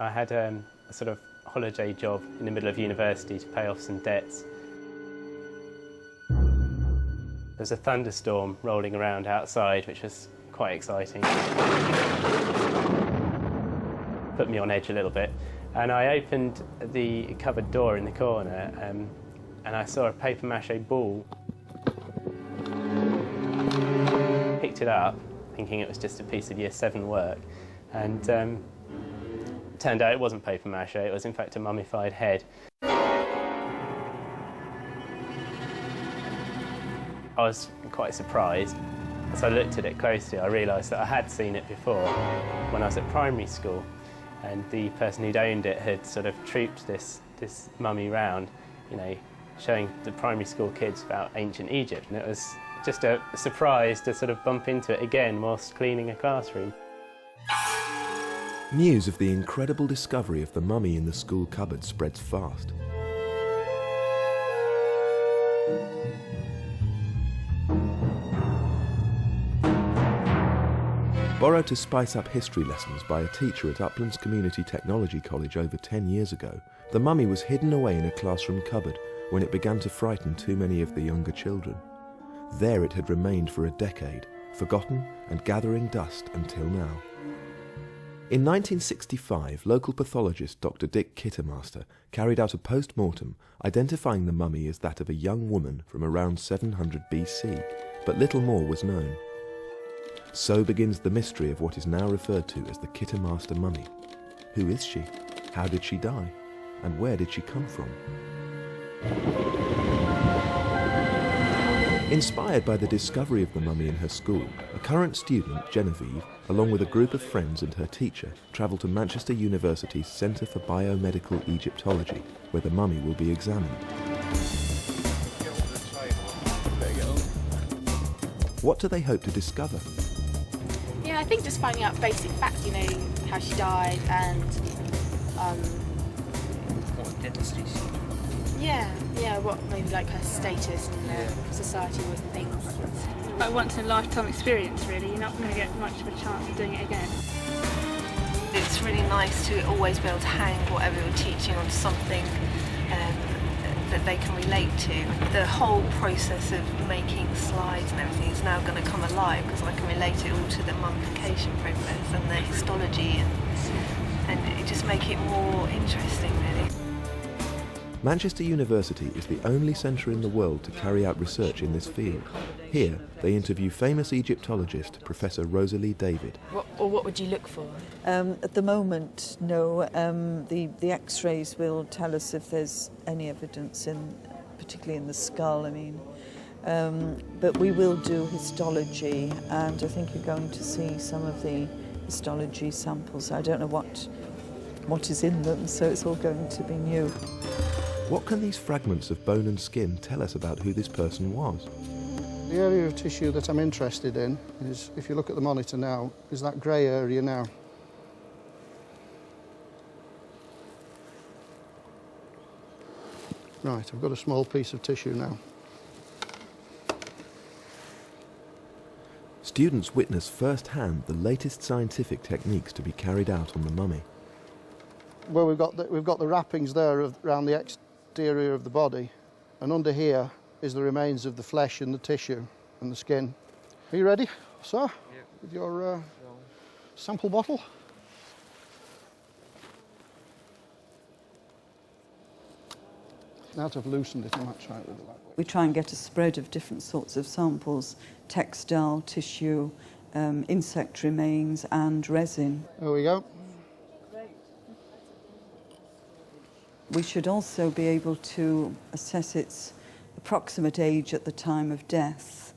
I had a sort of holiday job in the middle of university to pay off some debts. There was a thunderstorm rolling around outside, which was quite exciting. Put me on edge a little bit. And I opened the cupboard door in the corner and I saw a papier-mâché ball. Picked it up, thinking it was just a piece of Year 7 work, and turned out it wasn't papier-mâché, it was in fact a mummified head. I was quite surprised. As I looked at it closely, I realised that I had seen it before when I was at primary school, and the person who'd owned it had sort of trooped this mummy round, you know, showing the primary school kids about ancient Egypt, and it was just a surprise to sort of bump into it again whilst cleaning a classroom. News of the incredible discovery of the mummy in the school cupboard spreads fast. Borrowed to spice up history lessons by a teacher at Uplands Community Technology College over 10 years ago, the mummy was hidden away in a classroom cupboard when it began to frighten too many of the younger children. There it had remained for a decade, forgotten and gathering dust until now. In 1965, local pathologist Dr. Dick Kittermaster carried out a post-mortem identifying the mummy as that of a young woman from around 700 BC, but little more was known. So begins the mystery of what is now referred to as the Kittermaster mummy. Who is she? How did she die? And where did she come from? Inspired by the discovery of the mummy in her school, a current student, Genevieve, along with a group of friends and her teacher, travelled to Manchester University's Centre for Biomedical Egyptology, where the mummy will be examined. What do they hope to discover? Yeah, I think just finding out basic facts, you know, how she died and what dynasty she... Yeah, what maybe like her status in society was and things. Like once in a lifetime experience, really. You're not going to get much of a chance of doing it again. It's really nice to always be able to hang whatever you're teaching on something that they can relate to. The whole process of making slides and everything is now going to come alive because I can relate it all to the mummification process and the histology and it just make it more interesting, really. Manchester University is the only centre in the world to carry out research in this field. Here, they interview famous Egyptologist Professor Rosalie David. What would you look for? At the moment, no. The X-rays will tell us if there's any evidence, particularly in the skull, I mean. But we will do histology, and I think you're going to see some of the histology samples. I don't know what is in them, so it's all going to be new. What can these fragments of bone and skin tell us about who this person was? The area of tissue that I'm interested in is, if you look at the monitor now, is that grey area now. Right, I've got a small piece of tissue now. Students witness firsthand the latest scientific techniques to be carried out on the mummy. Well, we've got the wrappings there around the exterior of the body, and under here is the remains of the flesh and the tissue and the skin. Are you ready, sir? Yeah. With your sample bottle? Now that I've loosened it, I might try it with the light. We try and get a spread of different sorts of samples: textile, tissue, insect remains and resin. There we go. We should also be able to assess its approximate age at the time of death.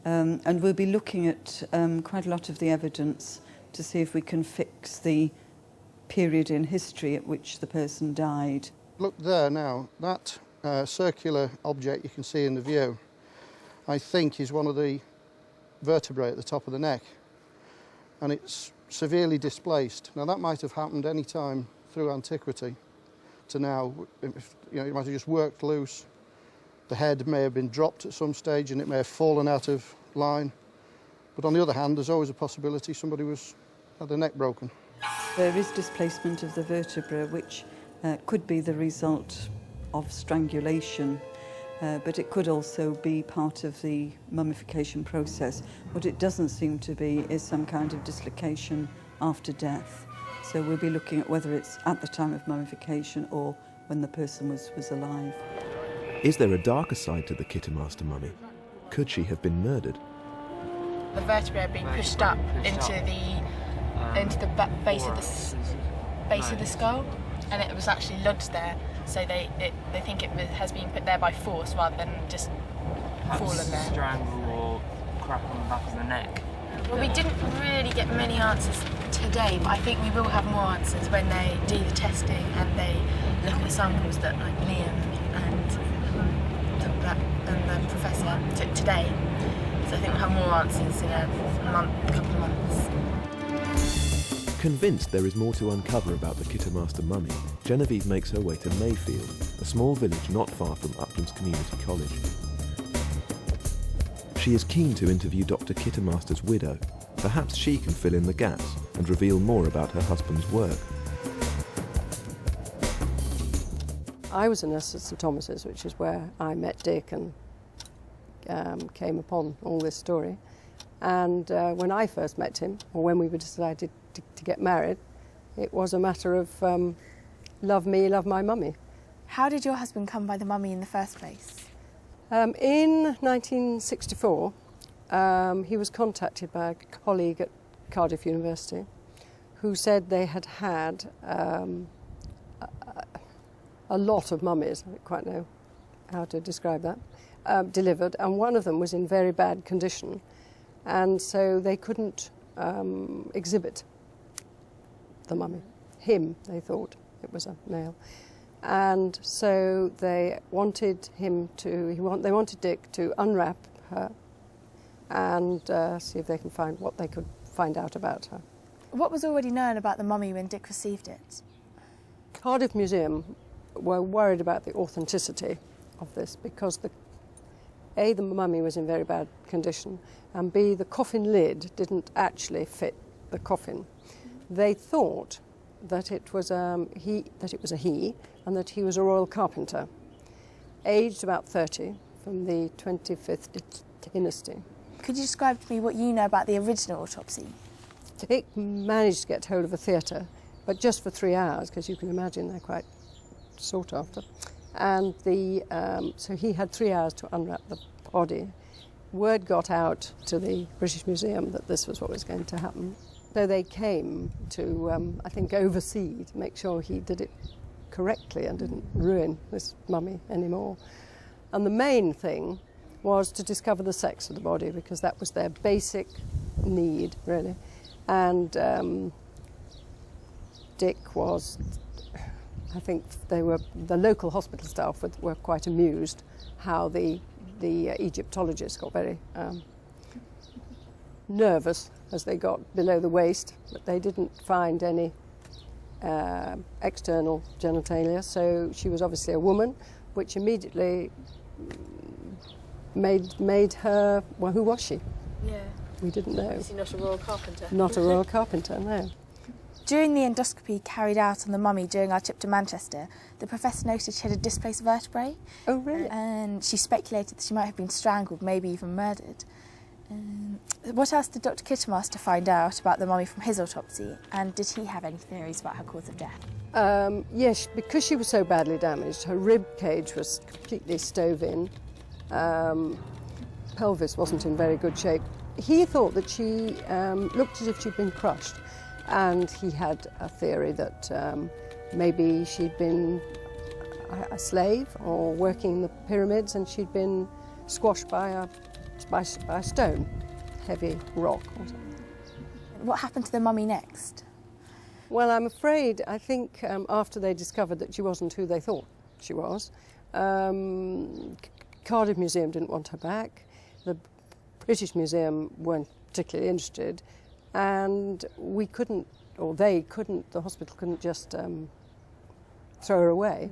And we'll be looking at quite a lot of the evidence to see if we can fix the period in history at which the person died. Look there now, that circular object you can see in the view, I think is one of the vertebrae at the top of the neck, and it's severely displaced. Now that might have happened any time through antiquity to now. If, you know, it might have just worked loose. The head may have been dropped at some stage and it may have fallen out of line. But on the other hand, there's always a possibility somebody had their neck broken. There is displacement of the vertebra, which could be the result of strangulation, but it could also be part of the mummification process. What it doesn't seem to be is some kind of dislocation after death. So we'll be looking at whether it's at the time of mummification or when the person was alive. Is there a darker side to the Kittermaster mummy? Could she have been murdered? The vertebrae are being pushed up into the base of the skull, and it was actually lodged there. So they think it has been put there by force rather than just fallen there. Strangle or crack on the back of the neck. Well, we didn't really get many answers today, but I think we will have more answers when they do the testing and they look at the samples that like Liam and the professor took today. So I think we'll have more answers in a couple of months. Convinced there is more to uncover about the Kittermaster mummy, Genevieve makes her way to Mayfield, a small village not far from Uplands Community College. She is keen to interview Dr. Kittermaster's widow. Perhaps she can fill in the gaps and reveal more about her husband's work. I was a nurse at St Thomas's, which is where I met Dick and came upon all this story. And when I first met him, or when we decided to get married, it was a matter of love me, love my mummy. How did your husband come by the mummy in the first place? In 1964, he was contacted by a colleague at Cardiff University who said they had had a lot of mummies, I don't quite know how to describe that, delivered, and one of them was in very bad condition, and so they couldn't exhibit the mummy. Him, they thought, it was a male. And so they wanted they wanted Dick to unwrap her and see if they can find what they could find out about her. What was already known about the mummy when Dick received it? Cardiff Museum were worried about the authenticity of this because A, the mummy was in very bad condition, and B, the coffin lid didn't actually fit the coffin. They thought that it was a he, and that he was a royal carpenter, aged about 30, from the 25th dynasty. Could you describe to me what you know about the original autopsy? Dick managed to get hold of a theatre, but just for 3 hours, because you can imagine they're quite sought after. And so he had 3 hours to unwrap the body. Word got out to the British Museum that this was what was going to happen. So they came to, I think, oversee, to make sure he did it correctly and didn't ruin this mummy anymore. And the main thing was to discover the sex of the body, because that was their basic need, really. And Dick was, I think the local hospital staff were quite amused how the Egyptologists got very nervous as they got below the waist, but they didn't find any external genitalia, so she was obviously a woman, which immediately made her, well, who was she? Yeah. We didn't know. Obviously not a royal carpenter. Not a royal carpenter, no. During the endoscopy carried out on the mummy during our trip to Manchester, the professor noted she had a displaced vertebrae. Oh, really? And she speculated that she might have been strangled, maybe even murdered. What else did Dr. Kittermaster find out about the mummy from his autopsy, and did he have any theories about her cause of death? Yes, because she was so badly damaged, her rib cage was completely stove in, pelvis wasn't in very good shape. He thought that she looked as if she'd been crushed, and he had a theory that maybe she'd been a slave or working in the pyramids, and she'd been squashed by a stone, heavy rock or something. What happened to the mummy next? Well, I'm afraid, I think after they discovered that she wasn't who they thought she was, Cardiff Museum didn't want her back, the British Museum weren't particularly interested, and we couldn't, or they couldn't, the hospital couldn't just throw her away.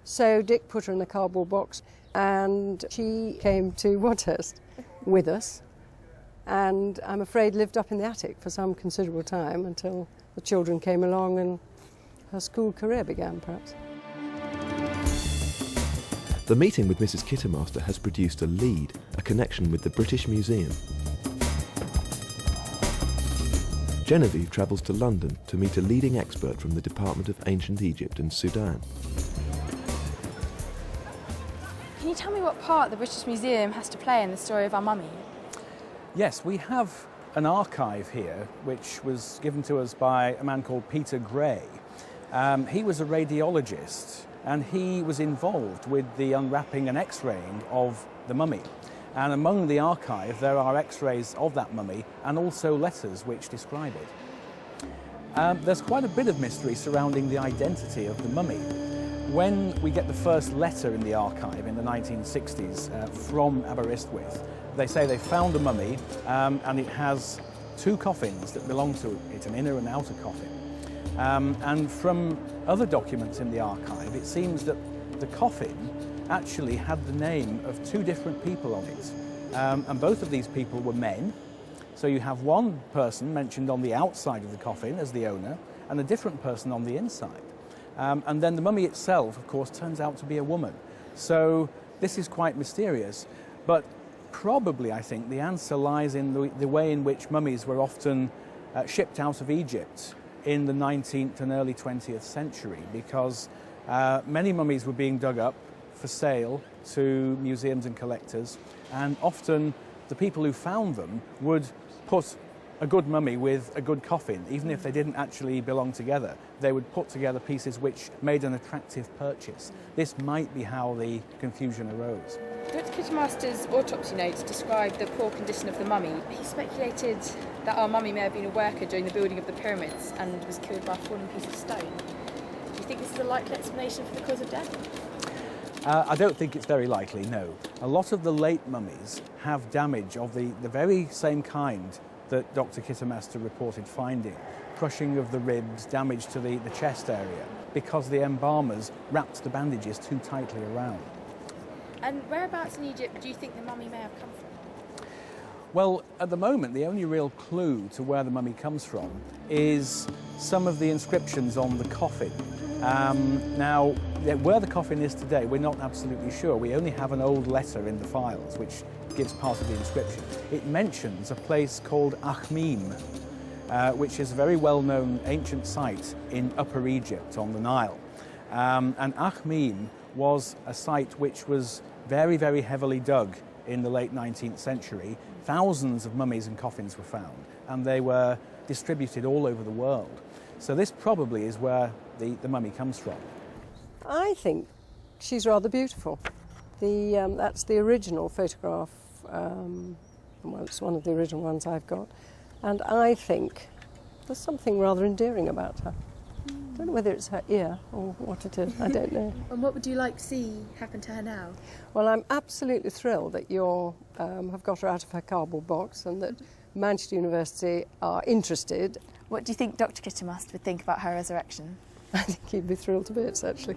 So Dick put her in a cardboard box, and she came to Wadhurst with us, and I'm afraid lived up in the attic for some considerable time until the children came along and her school career began, perhaps. The meeting with Mrs. Kittermaster has produced a lead, a connection with the British Museum. Genevieve travels to London to meet a leading expert from the Department of Ancient Egypt and Sudan. Can you tell me what part the British Museum has to play in the story of our mummy? Yes, we have an archive here which was given to us by a man called Peter Gray. He was a radiologist and he was involved with the unwrapping and x-raying of the mummy. And among the archive there are x-rays of that mummy and also letters which describe it. There's quite a bit of mystery surrounding the identity of the mummy. When we get the first letter in the archive in the 1960s from Aberystwyth, they say they found a mummy and it has two coffins that belong to it, an inner and outer coffin. And from other documents in the archive, it seems that the coffin actually had the name of two different people on it. And both of these people were men. So you have one person mentioned on the outside of the coffin as the owner and a different person on the inside. And then the mummy itself, of course, turns out to be a woman. So this is quite mysterious. But probably, I think, the answer lies in the way in which mummies were often shipped out of Egypt in the 19th and early 20th century, because many mummies were being dug up for sale to museums and collectors, and often the people who found them would put a good mummy with a good coffin, even if they didn't actually belong together. They would put together pieces which made an attractive purchase. This might be how the confusion arose. Dr. Kittermaster's autopsy notes describe the poor condition of the mummy. He speculated that our mummy may have been a worker during the building of the pyramids and was killed by a falling piece of stone. Do you think this is a likely explanation for the cause of death? I don't think it's very likely, no. A lot of the late mummies have damage of the very same kind that Dr. Kittermaster reported finding. Crushing of the ribs, damage to the chest area, because the embalmers wrapped the bandages too tightly around. And whereabouts in Egypt do you think the mummy may have come from? Well, at the moment, the only real clue to where the mummy comes from is some of the inscriptions on the coffin. Now, where the coffin is today, we're not absolutely sure. We only have an old letter in the files, which gives part of the inscription. It mentions a place called Akhmim, which is a very well-known ancient site in Upper Egypt on the Nile. And Akhmim was a site which was very, very heavily dug in the late 19th century. Thousands of mummies and coffins were found, and they were distributed all over the world. So this probably is where the mummy comes from. I think she's rather beautiful. That's the original photograph. Well, it's one of the original ones I've got. And I think there's something rather endearing about her. I don't know whether it's her ear or what it is, I don't know. And what would you like to see happen to her now? Well, I'm absolutely thrilled that you have got her out of her cardboard box and that Manchester University are interested. What do you think Dr. Kittermaster would think about her resurrection? I think he'd be thrilled to bits, actually.